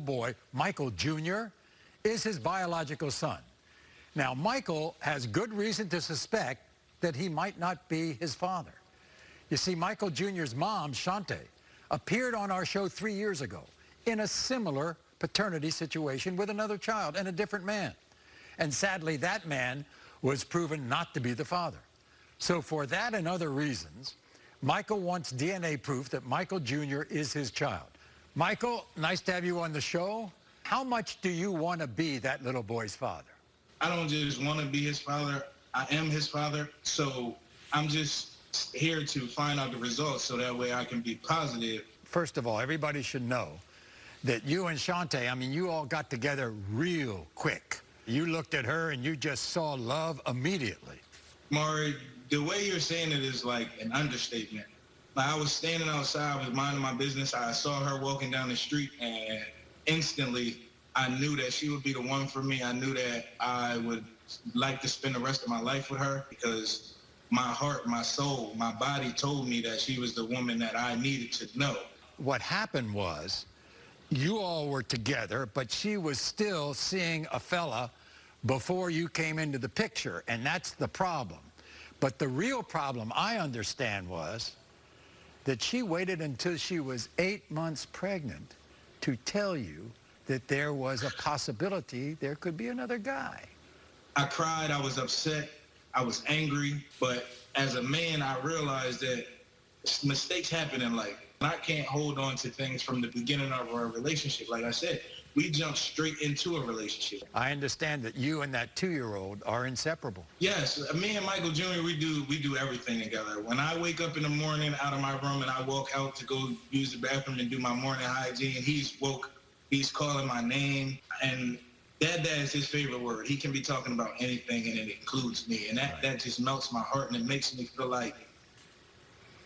boy, Michael Jr., is his biological son. Now, Michael has good reason to suspect that he might not be his father. You see, Michael Jr.'s mom, Shante, appeared on our show 3 years ago in a similar paternity situation with another child and a different man. And sadly, that man was proven not to be the father. So for that and other reasons, Michael wants DNA proof that Michael Jr. is his child. Michael, nice to have you on the show. How much do you want to be that little boy's father? I don't just want to be his father. I am his father. So I'm just here to find out the results so that way I can be positive. First of all, everybody should know that you and Shante, I mean, you all got together real quick. You looked at her and you just saw love immediately. Maury, the way you're saying it is like an understatement. Like, I was standing outside, I was minding my business. I saw her walking down the street, and instantly I knew that she would be the one for me. I knew that I would like to spend the rest of my life with her because my heart, my soul, my body told me that she was the woman that I needed to know. What happened was you all were together, but she was still seeing a fella before you came into the picture, and that's the problem. But the real problem, I understand, was that she waited until she was 8 months pregnant to tell you that there was a possibility there could be another guy. I cried, I was upset, I was angry, but as a man, I realized that mistakes happen in life. I can't hold on to things from the beginning of our relationship. Like I said, we jumped straight into a relationship. I understand that you and that 2-year-old are inseparable. Yes, me and Michael Jr., we do everything together. When I wake up in the morning out of my room and I walk out to go use the bathroom and do my morning hygiene, he's woke, he's calling my name, and Dad is his favorite word. He can be talking about anything and it includes me, and that just melts my heart, and it makes me feel like,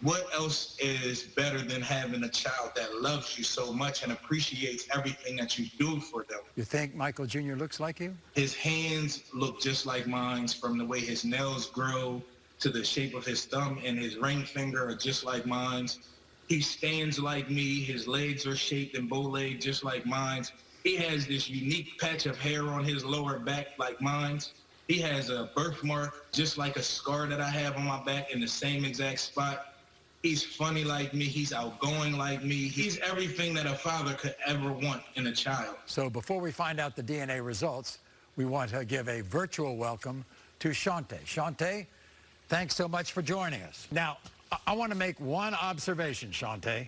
what else is better than having a child that loves you so much and appreciates everything that you do for them? You think Michael Jr. looks like you? His hands look just like mine, from the way his nails grow to the shape of his thumb, and his ring finger are just like mine. He stands like me. His legs are shaped and bow-legged just like mine. He has this unique patch of hair on his lower back like mine. He has a birthmark just like a scar that I have on my back in the same exact spot. He's funny like me. He's outgoing like me. He's everything that a father could ever want in a child. So before we find out the DNA results, we want to give a virtual welcome to Shante. Shante, thanks so much for joining us. Now, I want to make one observation, Shante.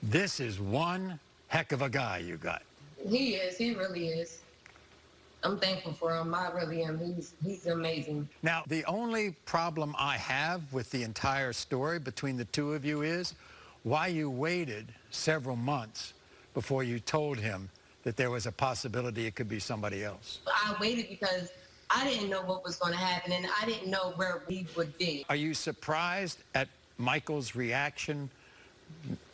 This is one heck of a guy you got. He is. He really is. I'm thankful for him. I really am. He's amazing. Now, the only problem I have with the entire story between the two of you is why you waited several months before you told him that there was a possibility it could be somebody else. I waited because I didn't know what was going to happen, and I didn't know where we would be. Are you surprised at Michael's reaction,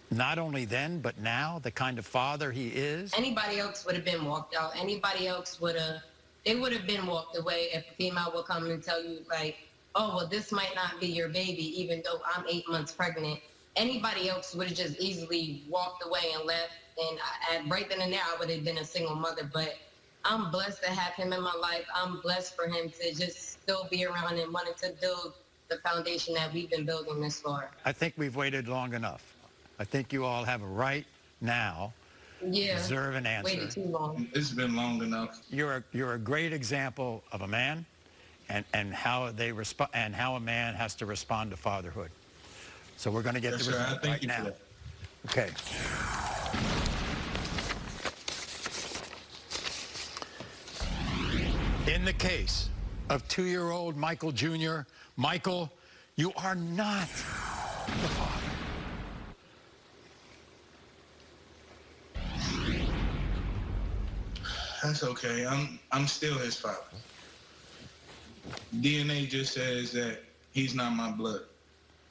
not only then, but now, the kind of father he is? Anybody else would have been walked out. Anybody else would have been walked away if a female would come and tell you, like, oh, well, this might not be your baby, even though I'm 8 months pregnant. Anybody else would have just easily walked away and left. And right then and there, I would have been a single mother. But I'm blessed to have him in my life. I'm blessed for him to just still be around and wanting to build the foundation that we've been building this far. I think we've waited long enough. I think you all have a right now to deserve an answer. Waited too long. It's been long enough. You're a great example of a man and how a man has to respond to fatherhood. So we're going to get the result right now. Okay. In the case of 2-year-old Michael Jr., Michael, you are not the father. That's okay. I'm still his father. DNA just says that he's not my blood.